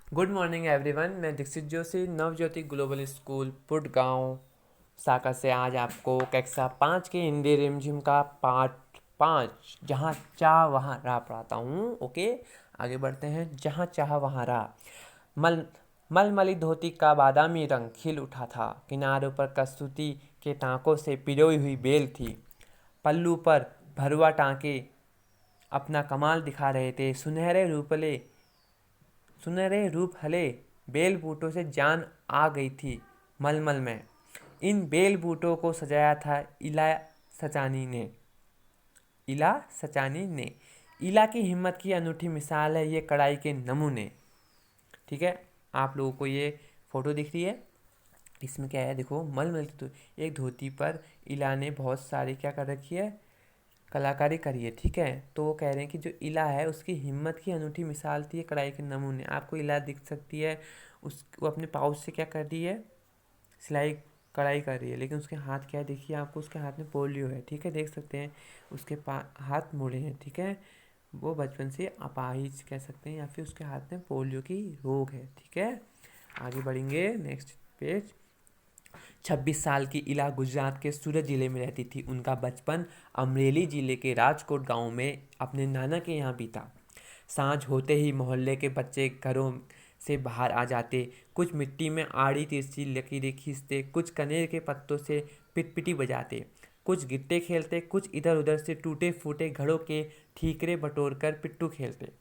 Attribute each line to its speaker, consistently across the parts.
Speaker 1: Good morning everyone. मैं Dixit Joshi Navjyoti global school पुटगांव शाखा से आज आपको कक्षा 5 के हिंदी रिमझिम का पार्ट 5 जहाँ चाह वहाँ राह पढ़ाता हूँ। ओके, आगे बढ़ते हैं। जहाँ चाह वहाँ राह। मल मलमली धोती का बादामी रंग खिल उठा था। किनारों पर कसूती के टाँकों से पिरोई हुई बेल थी। पल्लू पर भरुआ टाँके अपना कमाल दिखा रहे थे। सुनहरे रूप हले बेल बूटों से जान आ गई थी मलमल में। इन बेल बूटों को सजाया था सचानी ने इला सचानी ने। इला की हिम्मत की अनूठी मिसाल है ये कढ़ाई के नमूने। ठीक है, आप लोगों को ये फोटो दिख रही है। इसमें क्या है, देखो मलमल की एक धोती पर इला ने बहुत सारी क्या कर रखी है, कलाकारी करी है। ठीक है, तो वो कह रहे हैं कि जो इला है उसकी हिम्मत की अनूठी मिसाल थी कढ़ाई के नमूने। आपको इला दिख सकती है, वो अपने पाउच से क्या कर रही है, सिलाई कढ़ाई कर रही है। लेकिन उसके हाथ क्या है, देखिए आपको उसके हाथ में पोलियो है। ठीक है, देख सकते हैं उसके हाथ मुड़े हैं। ठीक है, वो बचपन से अपाहिज कह सकते हैं या फिर उसके हाथ में पोलियो की रोग है। ठीक है, आगे बढ़ेंगे नेक्स्ट पेज। 26 साल की इला गुजरात के सूरत जिले में रहती थी। उनका बचपन अमरेली जिले के राजकोट गांव में अपने नाना के यहाँ बीता। सांझ होते ही मोहल्ले के बच्चे घरों से बाहर आ जाते। कुछ मिट्टी में आड़ी तिरछी लकीरें खींचते, कुछ कनेर के पत्तों से पिटपिटी बजाते, कुछ गिट्टे खेलते, कुछ इधर उधर से टूटे फूटे घड़ों के ठीकरे बटोर कर पिट्टू खेलते।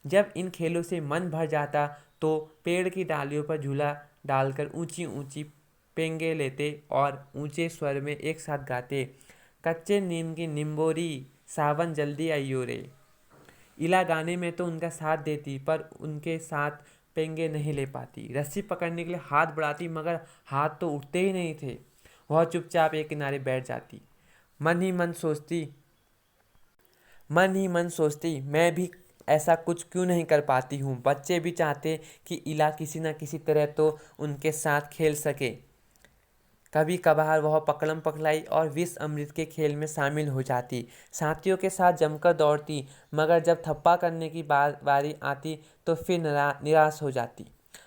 Speaker 1: जब इन खेलों से मन भर जाता तो पेड़ की डालियों पर झूला डालकर ऊंची ऊंची पेंगे लेते और ऊंचे स्वर में एक साथ गाते, कच्चे नीम की निम्बोरी सावन जल्दी आइयो रे। इला गाने में तो उनका साथ देती पर उनके साथ पेंगे नहीं ले पाती। रस्सी पकड़ने के लिए हाथ बढ़ाती मगर हाथ तो उठते ही नहीं थे। वह चुपचाप एक किनारे बैठ जाती। मन ही मन सोचती मैं भी ऐसा कुछ क्यों नहीं कर पाती हूँ। बच्चे भी चाहते कि इला किसी न किसी तरह तो उनके साथ खेल सके। कभी कभार वह पकड़म पकड़ाई और विष अमृत के खेल में शामिल हो जाती। साथियों के साथ जमकर दौड़ती मगर जब थप्पा करने की बारी आती तो फिर निराश हो जाती।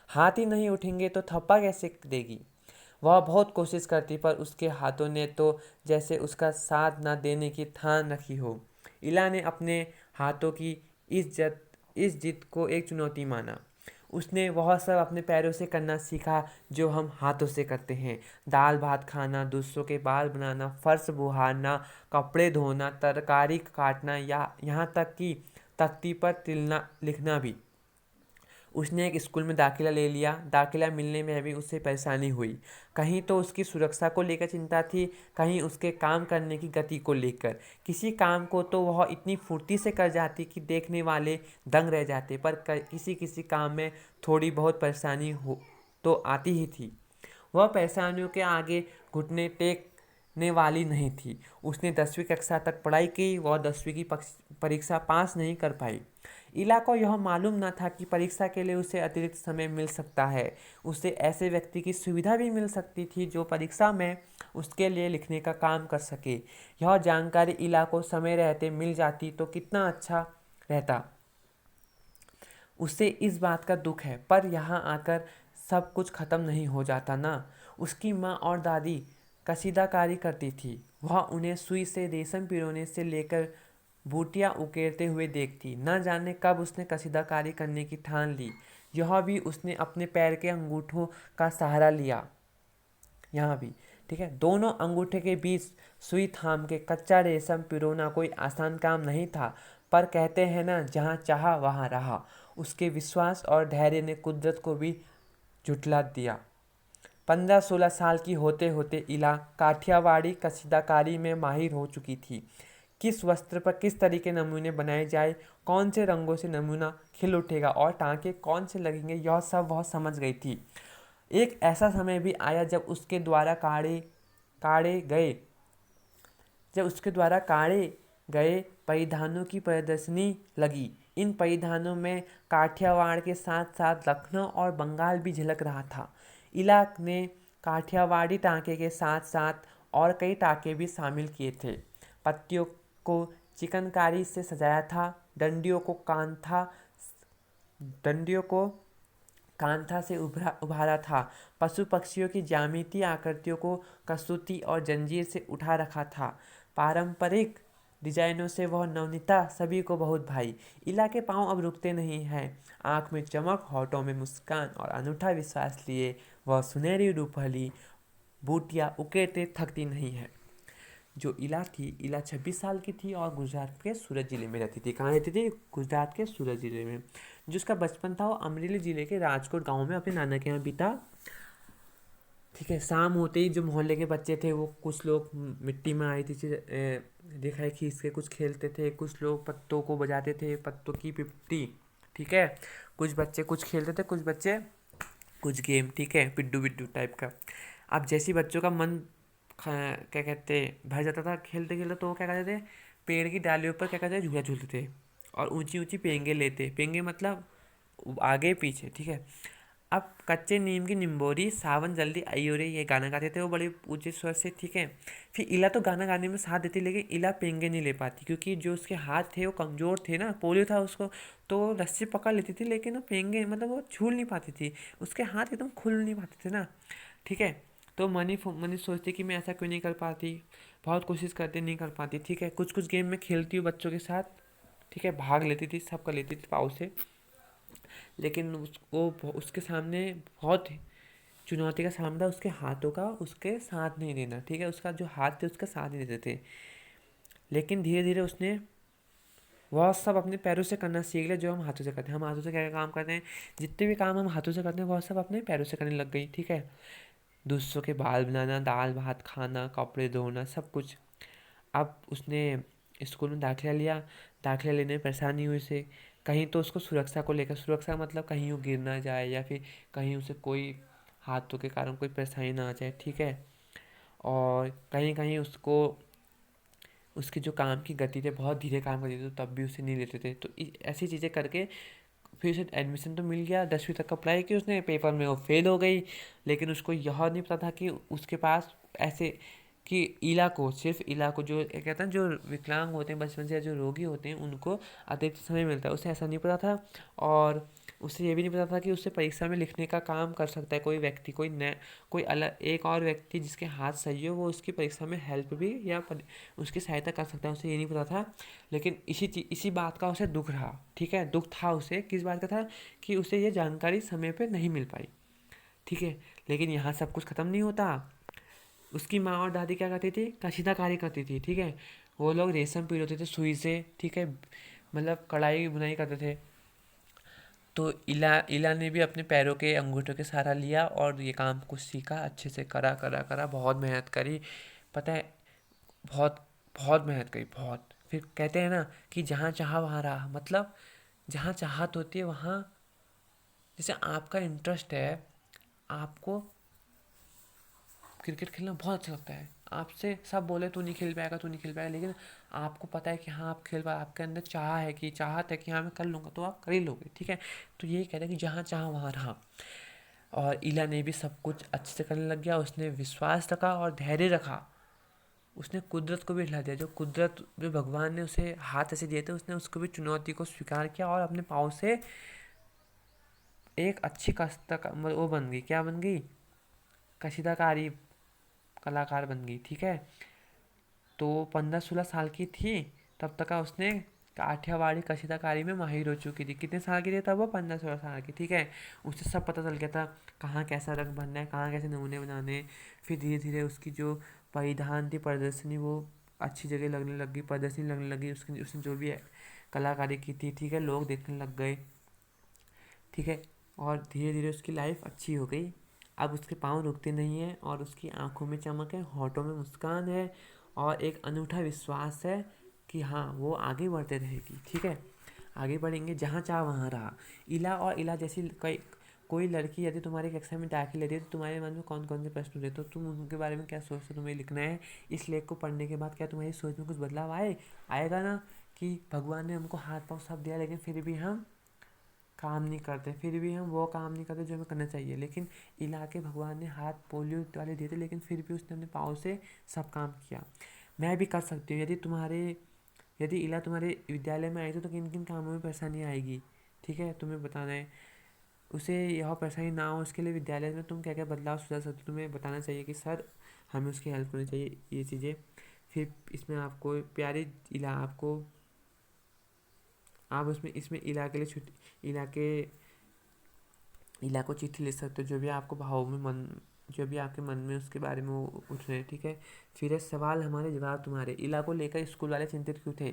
Speaker 1: हाथ ही नहीं उठेंगे तो थप्पा कैसे देगी। वह बहुत कोशिश करती पर उसके हाथों ने तो जैसे उसका साथ न देने की ठान रखी हो। इला ने अपने हाथों की इस जिद को एक चुनौती माना। उसने वह सब अपने पैरों से करना सीखा जो हम हाथों से करते हैं। दाल भात खाना, दूसरों के बाल बनाना, फर्श बुहारना, कपड़े धोना, तरकारी काटना या यहाँ तक कि तख्ती पर तिलना लिखना भी। उसने एक स्कूल में दाखिला ले लिया। दाखिला मिलने में भी उससे परेशानी हुई। कहीं तो उसकी सुरक्षा को लेकर चिंता थी, कहीं उसके काम करने की गति को लेकर। किसी काम को तो वह इतनी फुर्ती से कर जाती कि देखने वाले दंग रह जाते, पर किसी किसी काम में थोड़ी बहुत परेशानी हो तो आती ही थी। वह परेशानियों के आगे घुटने टेकने वाली नहीं थी। उसने 10वीं कक्षा तक पढ़ाई की। वह 10वीं की परीक्षा पास नहीं कर पाई। इला को यह मालूम न था कि परीक्षा के लिए उसे अतिरिक्त समय मिल सकता है। उसे ऐसे व्यक्ति की सुविधा भी मिल सकती थी जो परीक्षा में उसके लिए लिखने का काम कर सके। यह जानकारी इला को समय रहते मिल जाती तो कितना अच्छा रहता। उसे इस बात का दुख है, पर यहाँ आकर सब कुछ खत्म नहीं हो जाता ना। उसकी माँ और दादी कसीदाकारी करती थी। वह उन्हें सुई से रेशम पिरोने से लेकर बूटियाँ उकेरते हुए देखती। न जाने कब उसने कसीदाकारी करने की ठान ली। यह भी उसने अपने पैर के अंगूठों का सहारा लिया। यहाँ भी ठीक है, दोनों अंगूठे के बीच सुई थाम के कच्चा रेशम पिरोना कोई आसान काम नहीं था। पर कहते हैं ना, जहाँ चाहा वहाँ रहा। उसके विश्वास और धैर्य ने कुदरत को भी झुठला दिया। 15-16 साल की होते होते इला काठियावाड़ी कसीदाकारी में माहिर हो चुकी थी। किस वस्त्र पर किस तरह के नमूने बनाए जाए, कौन से रंगों से नमूना खिल उठेगा और टाँके कौन से लगेंगे, यह सब वह समझ गई थी। एक ऐसा समय भी आया काढ़े गए जब उसके द्वारा काढ़े गए परिधानों की प्रदर्शनी लगी। इन परिधानों में काठियावाड़ के साथ साथ लखनऊ और बंगाल भी झलक रहा था। इला ने काठियावाड़ी टाँके के साथ साथ और कई टाँके भी शामिल किए थे। पत्तियों को चिकनकारी से सजाया था। डंडियों को कांथा से उभारा था। पशु पक्षियों की ज्यामितीय आकृतियों को कसूती और जंजीर से उठा रखा था। पारंपरिक डिजाइनों से वह नवनीता सभी को बहुत भाई। इला के पांव अब रुकते नहीं हैं। आंख में चमक, होठों में मुस्कान और अनूठा विश्वास लिए वह सुनहरी रूपहली बूटियाँ उकेरते थकती नहीं है। जो इला थी, इला 26 साल की थी और गुजरात के सूरत ज़िले में रहती थी। कहाँ रहती थी? गुजरात के सूरत ज़िले में। जो उसका बचपन था वो अमरेली ज़िले के राजकोट गांव में अपने नाना के यहाँ बीता। ठीक है। शाम होते ही जो मोहल्ले के बच्चे थे वो कुछ लोग मिट्टी में आई थी दिखाई खींच के कुछ खेलते थे, कुछ लोग पत्तों को बजाते थे, पत्तों की पिपटी। ठीक है। कुछ बच्चे कुछ खेलते थे, कुछ बच्चे कुछ गेम। ठीक है, पिड्डू बिड्डू टाइप का। अब जैसे ही बच्चों का मन क्या कहते भर जाता था खेलते खेलते, तो वो क्या करते थे, पेड़ की डालियों पर क्या करते थे, झूला झूलते थे और ऊंची ऊंची पेंगे लेते। पेंगे मतलब आगे पीछे। ठीक है। अब कच्चे नीम की निम्बोरी, सावन जल्दी आई हो रे, ये गाना गाते थे वो बड़े ऊंचे स्वर से। ठीक है। फिर इला तो गाना गाने में साथ देती, लेकिन इला पेंगे नहीं ले पाती क्योंकि जो उसके हाथ थे वो कमज़ोर थे ना, पोलियो था उसको। तो वो रस्सी पकड़ लेती थी लेकिन वो पेंगे मतलब वो झूल नहीं पाती थी, उसके हाथ एकदम खुल नहीं पाते थे ना। ठीक है। तो मनी सोचती कि मैं ऐसा क्यों नहीं कर पाती, बहुत कोशिश करती नहीं कर पाती। ठीक है। कुछ कुछ गेम में खेलती हूँ बच्चों के साथ। ठीक है। भाग लेती थी, सब कर लेती थी पाव से, लेकिन उसको उसके सामने बहुत चुनौती का सामना था, उसके हाथों का उसके साथ नहीं देना। ठीक है। उसका जो हाथ थे उसका साथ नहीं देते थे। लेकिन धीरे धीरे उसने वह सब अपने पैरों से करना सीख लिया जो हम हाथों से करते हैं। हम हाथों से क्या क्या काम करते हैं, जितने भी काम हम हाथों से करते हैं वह सब अपने पैरों से करने लग गई। ठीक है। दूसरों के बाल बनाना, दाल भात खाना, कपड़े धोना, सब कुछ। अब उसने स्कूल में दाखिला लिया। दाखिला लेने में परेशानी हुई उसे। कहीं तो उसको सुरक्षा को लेकर, सुरक्षा मतलब कहीं वो गिर ना जाए या फिर कहीं उसे कोई हाथों के कारण कोई परेशानी ना आ जाए। ठीक है। और कहीं कहीं उसको उसकी जो काम की गति थी बहुत धीरे काम करती थी, तो तब भी उसे नहीं लेते थे। तो ऐसी चीज़ें करके फिर उसे एडमिशन तो मिल गया। 10वीं तक अप्लाई की उसने, पेपर में वो फेल हो गई। लेकिन उसको यह नहीं पता था कि उसके पास ऐसे कि इला को, सिर्फ इला को, जो कहते हैं जो विकलांग होते हैं बचपन से या जो रोगी होते हैं उनको अतिरिक्त समय मिलता है, उसे ऐसा नहीं पता था। और उसे ये भी नहीं पता था कि उससे परीक्षा में लिखने का काम कर सकता है कोई व्यक्ति, कोई अलग एक और व्यक्ति जिसके हाथ सही हो वो उसकी परीक्षा में हेल्प भी या उसकी सहायता कर सकता है, उसे ये नहीं पता था। लेकिन इसी बात का उसे दुख रहा। ठीक है। दुख था उसे, किस बात का था, कि उसे ये जानकारी समय पे नहीं मिल पाई। ठीक है। लेकिन यहाँ सब कुछ खत्म नहीं होता। उसकी माँ और दादी क्या करती थी, कशीदाकारी करती थी। ठीक है। वो लोग रेशम पिरोते थे सुई से। ठीक है। मतलब कढ़ाई बुनाई करते थे। तो इला इला ने भी अपने पैरों के अंगूठों के सहारा लिया और ये काम कुछ सीखा, अच्छे से करा करा करा, बहुत मेहनत करी। पता है, बहुत बहुत मेहनत करी, बहुत। फिर कहते हैं ना कि जहाँ चाहा वहाँ रहा, मतलब जहाँ चाहत होती है वहाँ, जैसे आपका इंटरेस्ट है, आपको क्रिकेट खेलना बहुत अच्छा लगता है, आपसे सब बोले तू नहीं खेल पाएगा, तू नहीं खेल पाएगा, लेकिन आपको पता है कि हाँ आप खेल पाए, आपके अंदर चाहत है कि हाँ मैं कर लूँगा, तो आप कर ही लोगे। ठीक है। तो यही कहते हैं कि जहाँ चाहा वहाँ रहा। और इला ने भी सब कुछ अच्छे से करने लग गया। उसने विश्वास रखा और धैर्य रखा। उसने कुदरत को भी हिला दिया, जो कुदरत जो भगवान ने उसे हाथ ऐसे दिए थे, उसने उसको भी चुनौती को स्वीकार किया और अपने पाँव से एक अच्छी वो बन गई, क्या बन गई, कशीदाकारी कलाकार बन गई। ठीक है। तो 15-16 साल की थी तब तक का उसने काठियावाड़ी कशीदाकारी में माहिर हो चुकी थी। कितने साल की थी तब वो? 15-16 साल की। ठीक है। उसे सब पता चल गया था कहाँ कैसा रंग भरना है, कहाँ कैसे नमूने बनाने हैं। फिर धीरे धीरे उसकी जो परिधान थी, प्रदर्शनी, वो अच्छी जगह लगने लगी, प्रदर्शनी लगने लगी। उसने जो भी कलाकारी की थी, ठीक है, लोग देखने लग गए। ठीक है। और धीरे धीरे उसकी लाइफ अच्छी हो गई। अब उसके पाँव रुकते नहीं हैं और उसकी आंखों में चमक है, होठों में मुस्कान है और एक अनूठा विश्वास है कि हाँ वो आगे बढ़ते रहेगी। ठीक है। आगे बढ़ेंगे, जहाँ चाह वहाँ रहा। इला और इला जैसी कोई लड़की यदि तुम्हारी कक्षा में दाखिल लेती है तो तुम्हारे मन में कौन कौन से प्रश्न होते, तो तुम उनके बारे में क्या सोचते हो, तुम्हें लिखना है। इस लेख को पढ़ने के बाद क्या तुम्हारी सोच में कुछ बदलाव आएगा ना, कि भगवान ने हमको हाथ पाँव सब दिया लेकिन फिर भी हम काम नहीं करते, फिर भी हम वो काम नहीं करते जो हमें करना चाहिए। लेकिन इलाके भगवान ने हाथ पोलियो वाले दिए थे, लेकिन फिर भी उसने अपने पाँव से सब काम किया। मैं भी कर सकती हूँ। यदि इला तुम्हारे विद्यालय में आई तो किन किन कामों में परेशानी आएगी, ठीक है, तुम्हें बताना है। उसे यह परेशानी ना हो उसके लिए विद्यालय में तुम क्या क्या बदलाव सुझा सकते हो। तुम्हें बताना चाहिए कि सर हमें उसकी हेल्प करनी चाहिए ये चीज़ें। फिर इसमें आपको प्यारी इला आपको आप उसमें इसमें इला के लिए छुट्टी इला को चिट्ठी लिख सकते हो, जो भी आपको भाव में मन जो भी आपके मन में उसके बारे में वो उठ रहे हैं, ठीक है। फिर है सवाल हमारे जवाब तुम्हारे। इला को लेकर स्कूल वाले चिंतित क्यों थे?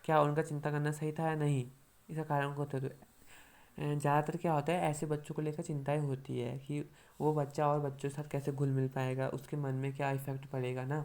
Speaker 1: क्या उनका चिंता करना सही था या नहीं? इसका कारण को होता है। ज़्यादातर क्या होता है, ऐसे बच्चों को लेकर चिंताएं होती है कि वो बच्चा और बच्चों के साथ कैसे घुल मिल पाएगा, उसके मन में क्या इफ़ेक्ट पड़ेगा ना।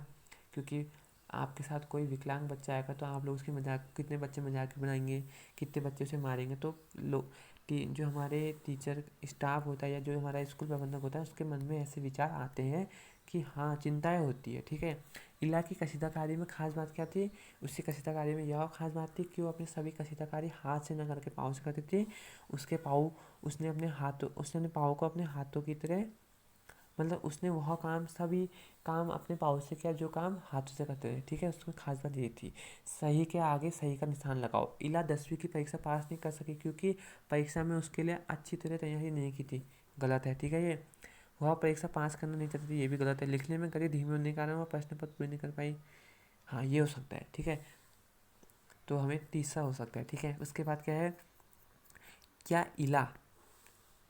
Speaker 1: क्योंकि आपके साथ कोई विकलांग बच्चा आएगा तो आप लोग उसकी मजाक, कितने बच्चे मजाक बनाएंगे, कितने बच्चे उसे मारेंगे। तो लोग जो हमारे टीचर स्टाफ होता है या जो हमारा स्कूल प्रबंधक होता है उसके मन में ऐसे विचार आते हैं कि हाँ चिंताएं होती है, ठीक है। इला की कशीदाकारी में खास बात क्या थी? उसकी कशीदाकारी में यह खास बात थी कि वो अपनी सभी कशीदाकारी हाथ से न करके पाँव से करती थी। उसके पाँव उसने अपने पाँव को अपने हाथों की तरह, मतलब उसने वह काम सभी काम अपने पाँव से किया जो काम हाथों से करते थे, ठीक है। उसकी खास बात ये थी। सही के आगे सही का निशान लगाओ। इला 10वीं की परीक्षा पास नहीं कर सकी क्योंकि परीक्षा में उसके लिए अच्छी तरह तैयारी नहीं की थी। गलत है, ठीक है। ये वह परीक्षा पास करना नहीं चाहती थी, ये भी गलत है। लिखने में गति धीमी होने के कारण वह प्रश्न पत्र पूरी नहीं कर पाई। हाँ ये हो सकता है, ठीक है। तो हमें तीसरा हो सकता है, ठीक है। उसके बाद क्या है, क्या इला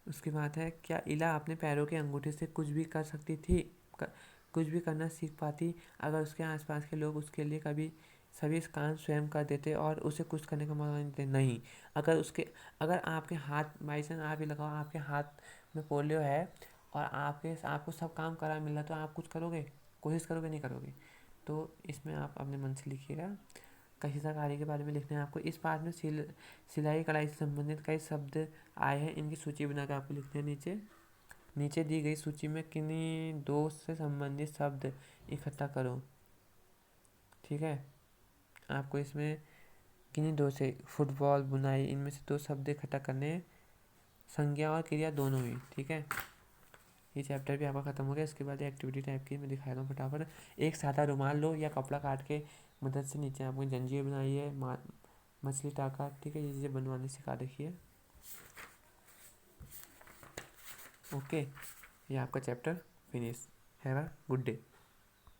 Speaker 1: उसके बाद है क्या इला अपने पैरों के अंगूठे से कुछ भी कर सकती थी? कुछ भी करना सीख पाती अगर उसके आसपास के लोग उसके लिए कभी सभी काम स्वयं कर देते और उसे कुछ करने का मौका नहीं देते? नहीं। अगर आपके हाथ बाई चांस आप ही लगाओ, आपके हाथ में पोलियो है और आपको सब काम करा मिल रहा तो आप कुछ करोगे? कोशिश करोगे? नहीं करोगे। तो इसमें आप अपने मन से लिखिएगा। कशिदाकारी के बारे में लिखना है आपको। इस पाठ में सिलाई कढ़ाई से संबंधित कई शब्द आए हैं, इनकी सूची बनाकर आपको लिखना है। नीचे दी गई सूची में किन्हीं दो से संबंधित शब्द इकट्ठा करो, ठीक है। आपको इसमें किन्हीं दो से, फुटबॉल, बुनाई, इनमें से दो शब्द इकट्ठा करने हैं। संज्ञा और क्रिया दोनों ही, ठीक है। ये चैप्टर भी आपका खत्म हो गया। इसके बाद एक्टिविटी टाइप की मैं दिखा रहा हूँ फटाफट। एक सादा रुमाल लो या कपड़ा काट के मदद से नीचे आपको जंजीर बनाई है, मछली टाका, ठीक है। ये चीज़ें बनवाने सिखा देखिए। ओके, ये आपका chapter finish. Have a good day.